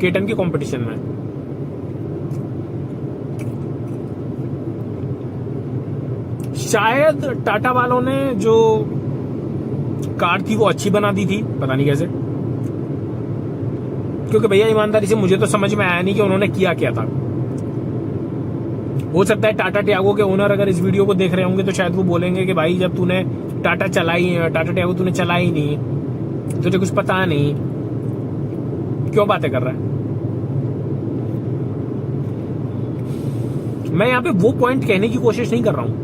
K10 के competition में। शायद टाटा वालों ने जो कार थी वो अच्छी बना दी थी, पता नहीं कैसे, क्योंकि भैया ईमानदारी से मुझे तो समझ में आया नहीं कि उन्होंने किया क्या था। हो सकता है टाटा टियागो के ओनर अगर इस वीडियो को देख रहे होंगे तो शायद वो बोलेंगे कि भाई जब तूने टाटा टियागो तूने चलाई नहीं, तुझे कुछ पता नहीं, क्यों बातें कर रहा है। मैं यहां पे वो पॉइंट कहने की कोशिश नहीं कर रहा हूं,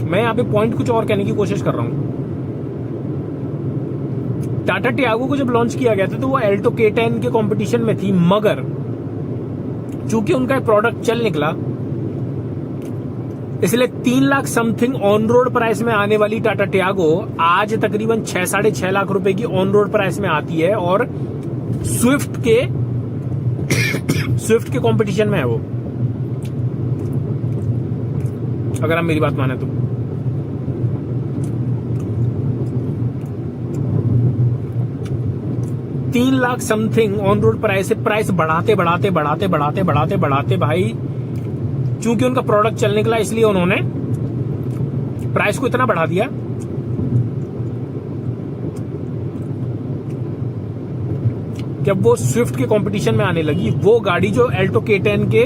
मैं यहां पे पॉइंट कुछ और कहने की कोशिश कर रहा हूं। टाटा टियागो को जब लॉन्च किया गया था तो वो एल्टो K10 के कंपटीशन में थी, मगर चूंकि उनका प्रोडक्ट चल निकला, इसलिए 3 lakh something on road price में आने वाली टाटा टियागो आज तकरीबन 6-6.5 लाख रुपए की ऑन रोड प्राइस में आती है और स्विफ्ट के कंपटीशन में है वो, अगर आप मेरी बात माने तो। तीन lakh something on road price से प्राइस बढ़ाते भाई, चूंकि उनका प्रोडक्ट चल निकला इसलिए उन्होंने प्राइस को इतना बढ़ा दिया जब वो स्विफ्ट के कंपटीशन में आने लगी, वो गाड़ी जो एल्टो K10 के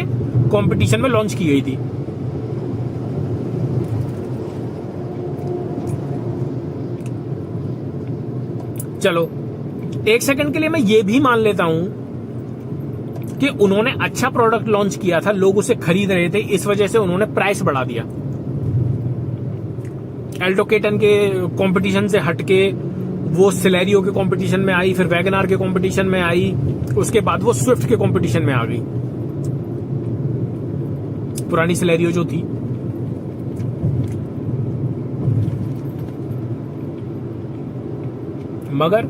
कंपटीशन में लॉन्च की गई थी। चलो एक सेकंड के लिए मैं ये भी मान लेता हूं कि उन्होंने अच्छा प्रोडक्ट लॉन्च किया था, लोग उसे खरीद रहे थे, इस वजह से उन्होंने प्राइस बढ़ा दिया। एल्टो K10 के कंपटीशन से हटके वो सिलेरियो के कंपटीशन में आई, फिर वैगनार के कंपटीशन में आई, उसके बाद वो स्विफ्ट के कंपटीशन में आ गई, पुरानी सिलेरियो जो थी। मगर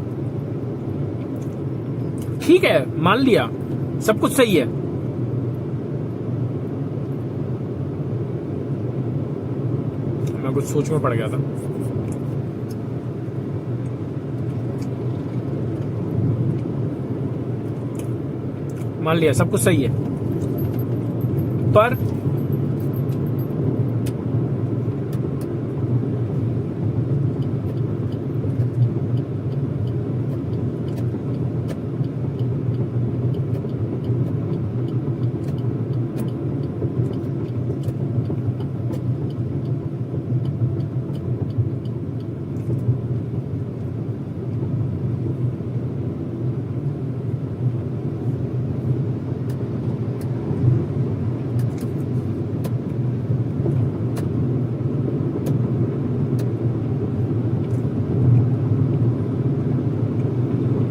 ठीक है, मान लिया, सब कुछ सही है, मैं कुछ सोच में पड़ गया था। मान लिया सब कुछ सही है, पर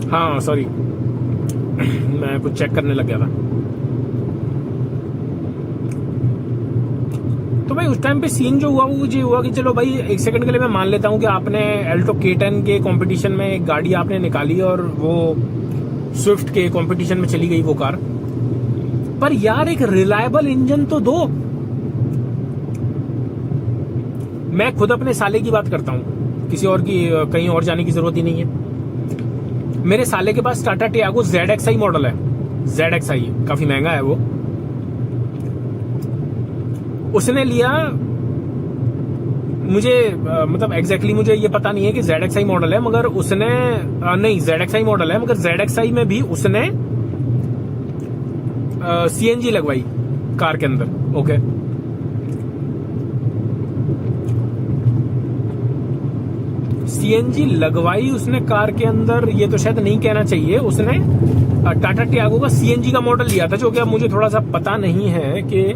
हाँ सॉरी मैं कुछ चेक करने लग गया था। तो भाई उस टाइम पे सीन जो हुआ वो ये हुआ कि चलो भाई एक सेकंड के लिए मैं मान लेता हूं कि आपने एल्टो K10 के कंपटीशन में एक गाड़ी आपने निकाली और वो स्विफ्ट के कंपटीशन में चली गई वो कार, पर यार एक रिलायबल इंजन तो दो। मैं खुद अपने साले की बात करता हूं, किसी और की कहीं और जाने की जरूरत ही नहीं है। मेरे साले के पास टाटा टियागो ZXi मॉडल है, ZXi काफी महंगा है वो। उसने लिया, मुझे मतलब एग्जैक्टली मुझे ये पता नहीं है कि ZXi मॉडल है, मगर उसने नहीं ZXi मॉडल है, मगर ZXi में भी उसने CNG लगवाई कार के अंदर। ओके, CNG लगवाई उसने कार के अंदर, ये तो शायद नहीं कहना चाहिए। उसने टाटा टियागो का CNG का मॉडल लिया था, जो कि अब मुझे थोड़ा सा पता नहीं है कि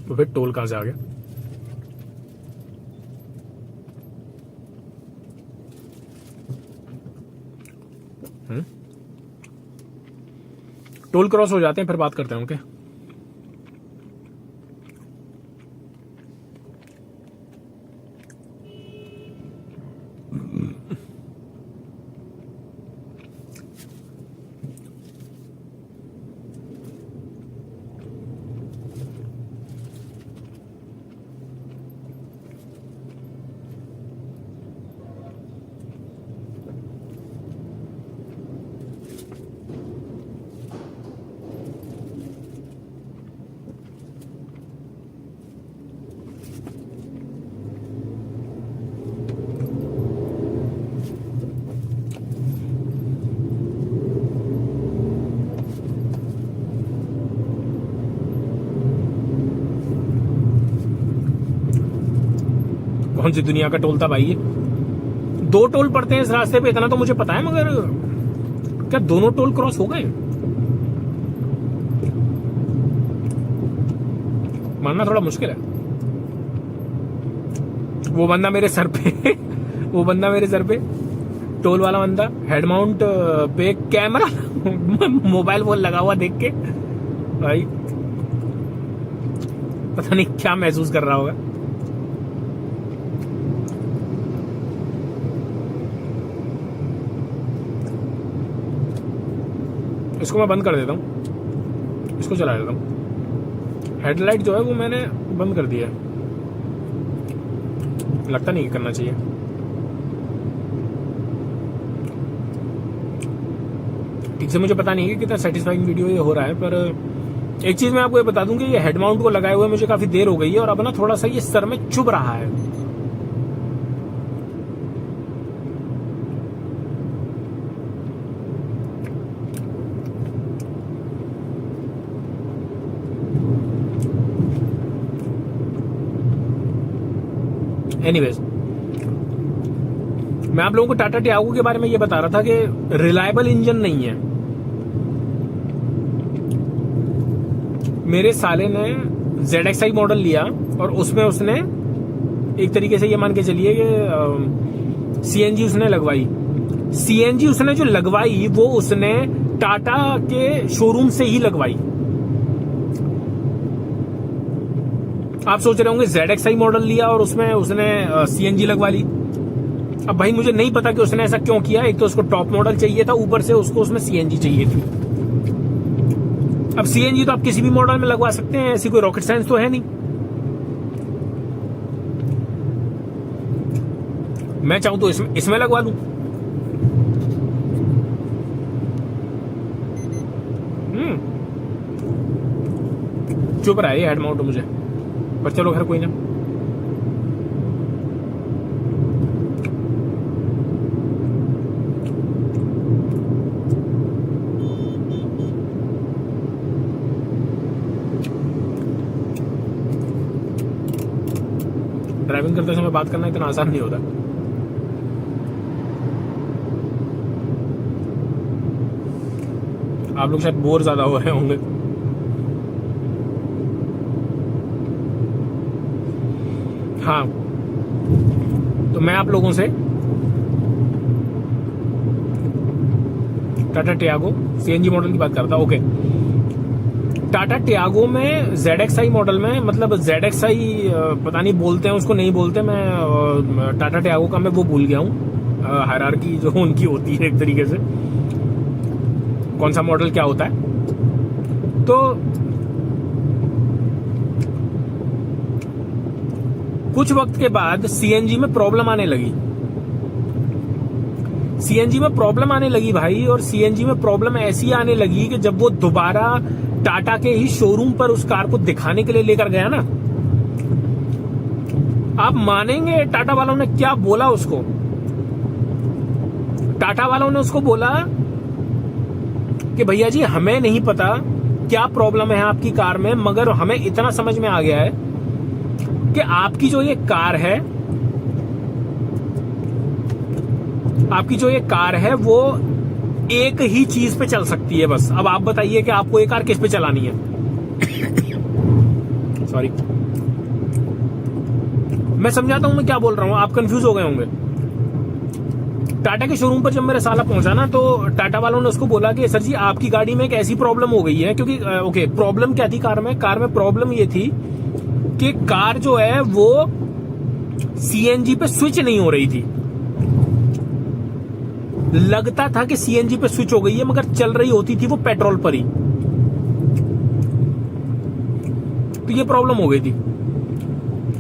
तो फिर टोल कहां से आ गया। टोल क्रॉस हो जाते हैं फिर बात करते हैं। ओके कौन सी दुनिया का टोल था भाई ये? 2 टोल पड़ते हैं इस रास्ते पे, इतना तो मुझे पता है, मगर क्या दोनों टोल क्रॉस हो गए? मानना थोड़ा मुश्किल है। वो बंदा मेरे सर पे वो बंदा मेरे सर पे, टोल वाला बंदा, हेड माउंट पे कैमरा मोबाइल फोन लगा हुआ देख के भाई पता नहीं क्या महसूस कर रहा होगा। इसको मैं बंद कर देता हूँ, इसको चला देता हूँ। हेडलाइट जो है वो मैंने बंद कर दिया है, लगता नहीं कि करना चाहिए। ठीक से मुझे पता नहीं है कि कितना सेटिस्फाइंग वीडियो ये हो रहा है, पर एक चीज मैं आपको ये बता दूं कि ये हेड माउंट को लगाए हुए मुझे काफी देर हो गई है और अब ना थोड़ा सा ये सर में चुभ रहा है। एनीवेज, मैं आप लोगों को टाटा टियागो के बारे में ये बता रहा था कि रिलायबल इंजन नहीं है। मेरे साले ने ZXi मॉडल लिया और उसमें उसने एक तरीके से ये मान के चलिए कि CNG उसने लगवाई। CNG उसने जो लगवाई वो उसने टाटा के शोरूम से ही लगवाई। आप सोच रहे होंगे ZXi मॉडल लिया और उसमें उसने CNG लगवा ली। अब भाई मुझे नहीं पता कि उसने ऐसा क्यों किया। एक तो उसको टॉप मॉडल चाहिए था, ऊपर से उसको उसमें CNG चाहिए थी। अब CNG तो आप किसी भी मॉडल में लगवा सकते हैं, ऐसी कोई रॉकेट साइंस तो है नहीं। मैं चाहूं तो इसमें लगवा लूं। चुप रहा है ये हेड माउंट मुझे, पर चलो खैर कोई ना। ड्राइविंग करते समय बात करना इतना आसान नहीं होता। आप लोग शायद बोर ज्यादा हो रहे होंगे। हाँ, तो मैं आप लोगों से टाटा टियागो CNG मॉडल की बात करता। ओके, टाटा टियागो में ZXi मॉडल में, मतलब ZXi पता नहीं बोलते हैं उसको, नहीं बोलते। मैं टाटा टियागो का मैं वो भूल गया हूँ, हायरार्की जो उनकी होती है एक तरीके से, कौन सा मॉडल क्या होता है। तो कुछ वक्त के बाद CNG में प्रॉब्लम आने लगी। CNG में प्रॉब्लम आने लगी भाई, और CNG में प्रॉब्लम ऐसी आने लगी कि जब वो दोबारा टाटा के ही शोरूम पर उस कार को दिखाने के लिए लेकर गया ना, आप मानेंगे टाटा वालों ने क्या बोला उसको। टाटा वालों ने उसको बोला कि भैया जी हमें नहीं पता क्या प्रॉब्लम है आपकी कार में, मगर हमें इतना समझ में आ गया है कि आपकी जो ये कार है, आपकी जो ये कार है वो एक ही चीज पे चल सकती है बस। अब आप बताइए कि आपको ये कार किस पे चलानी है। सॉरी, मैं समझाता हूं मैं क्या बोल रहा हूं, आप कंफ्यूज हो गए होंगे। टाटा के शोरूम पर जब मेरा साला पहुंचा ना, तो टाटा वालों ने उसको बोला कि सर जी आपकी गाड़ी में एक ऐसी प्रॉब्लम हो गई है, क्योंकि ओके प्रॉब्लम क्या थी कार में प्रॉब्लम ये थी कि कार जो है वो सीएनजी पे स्विच नहीं हो रही थी। लगता था कि सीएनजी पे स्विच हो गई है, मगर चल रही होती थी वो पेट्रोल पर ही। तो ये प्रॉब्लम हो गई थी,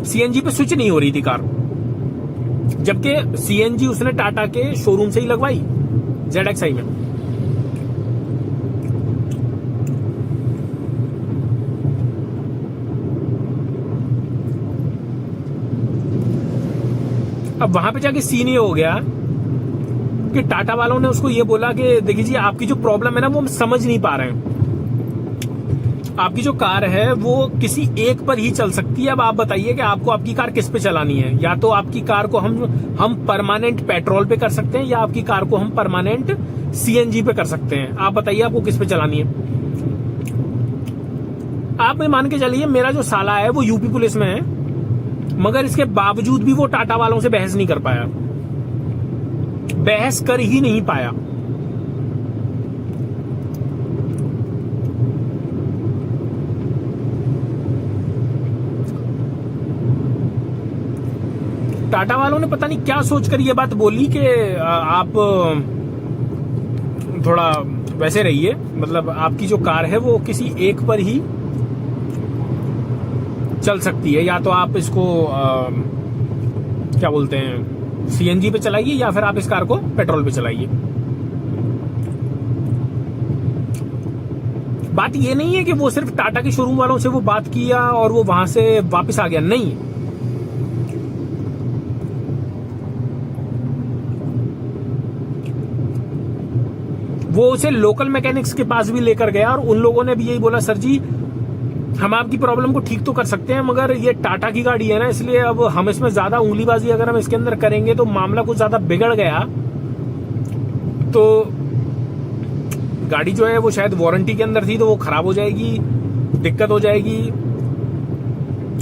सीएनजी पे स्विच नहीं हो रही थी कार, जबकि सीएनजी उसने टाटा के शोरूम से ही लगवाई ZXi में। अब वहां पे जाके सीन ये हो गया कि टाटा वालों ने उसको ये बोला कि देखिए जी आपकी जो प्रॉब्लम है ना वो हम समझ नहीं पा रहे हैं, आपकी जो कार है वो किसी एक पर ही चल सकती है। अब आप बताइए कि आपको आपकी कार किस पे चलानी है, या तो आपकी कार को हम परमानेंट पेट्रोल पे कर सकते हैं, या आपकी कार को हम परमानेंट सीएनजी पे कर सकते हैं। आप बताइए आपको किस पे चलानी है। आप ये मान के चलिए मेरा जो साला है वो यूपी पुलिस में है, मगर इसके बावजूद भी वो टाटा वालों से बहस नहीं कर पाया, बहस कर ही नहीं पाया। टाटा वालों ने पता नहीं क्या सोचकर ये बात बोली कि आप थोड़ा वैसे रहिए, मतलब आपकी जो कार है वो किसी एक पर ही चल सकती है, या तो आप इसको क्या बोलते हैं सीएनजी पे चलाइए, या फिर आप इस कार को पेट्रोल पे चलाइए। बात ये नहीं है कि वो सिर्फ टाटा के शोरूम वालों से वो बात किया और वो वहां से वापस आ गया, नहीं। वो उसे लोकल मैकेनिक्स के पास भी लेकर गया और उन लोगों ने भी यही बोला सर जी हम आपकी प्रॉब्लम को ठीक तो कर सकते हैं, मगर ये टाटा की गाड़ी है ना, इसलिए अब हम इसमें ज्यादा उंगलीबाजी अगर हम इसके अंदर करेंगे तो मामला कुछ ज्यादा बिगड़ गया तो गाड़ी जो है वो शायद वारंटी के अंदर थी तो वो खराब हो जाएगी, दिक्कत हो जाएगी।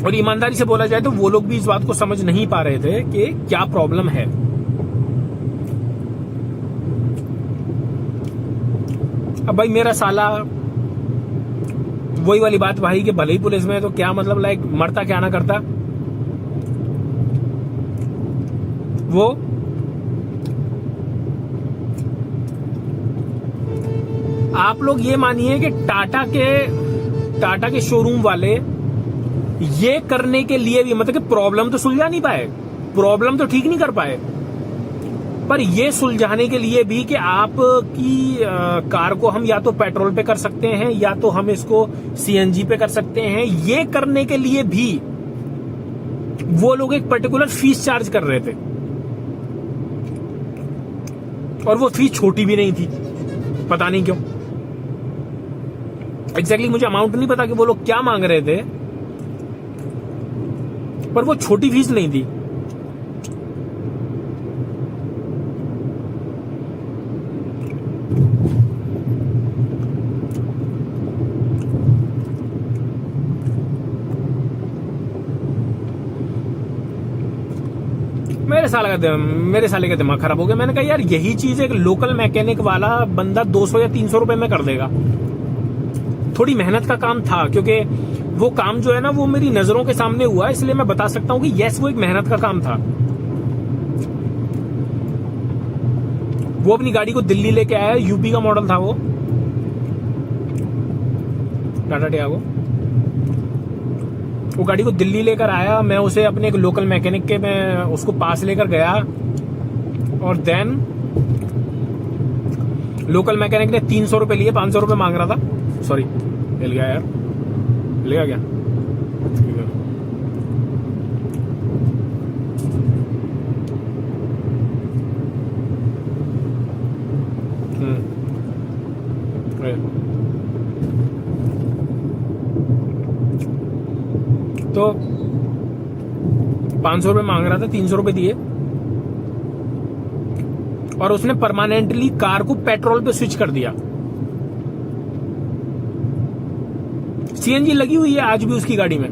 और ईमानदारी से बोला जाए तो वो लोग भी इस बात को समझ नहीं पा रहे थे कि क्या प्रॉब्लम है। अब भाई मेरा साला वही वाली बात भाई कि भले ही पुलिस में है तो क्या मतलब, लाइक मरता क्या ना करता। वो आप लोग ये मानिए कि टाटा के शोरूम वाले ये करने के लिए भी, मतलब कि प्रॉब्लम तो सुलझा नहीं पाए, प्रॉब्लम तो ठीक नहीं कर पाए, पर ये सुलझाने के लिए भी कि आपकी कार को हम या तो पेट्रोल पे कर सकते हैं या तो हम इसको सीएनजी पे कर सकते हैं, ये करने के लिए भी वो लोग एक पर्टिकुलर फीस चार्ज कर रहे थे। और वो फीस छोटी भी नहीं थी, पता नहीं क्यों। एग्जैक्टली मुझे अमाउंट नहीं पता कि वो लोग क्या मांग रहे थे, पर वो छोटी फीस नहीं थी। मेरे साले का दिमाग खराब हो गया। मैंने कहा यार यही चीज एक लोकल मैकेनिक वाला बंदा 200 या 300 रुपए में कर देगा। थोड़ी मेहनत का काम था, क्योंकि वो काम जो है ना वो मेरी नजरों के सामने हुआ, इसलिए मैं बता सकता हूं कि यस वो एक मेहनत का काम था। वो अपनी गाड़ी को दिल्ली लेके आया, यूपी का मॉडल था वो, टाटा टियागो। वो गाड़ी को दिल्ली लेकर आया, मैं उसे अपने एक लोकल मैकेनिक के मैं उसको पास लेकर गया, और देन लोकल मैकेनिक ने 300 रुपए लिए, 500 रुपए मांग रहा था। सॉरी मिल गया यार, मिल गया क्या? 500 रुपए मांग रहा था, 300 रुपए दिए, और उसने परमानेंटली कार को पेट्रोल पे स्विच कर दिया। सीएनजी लगी हुई है आज भी उसकी गाड़ी में।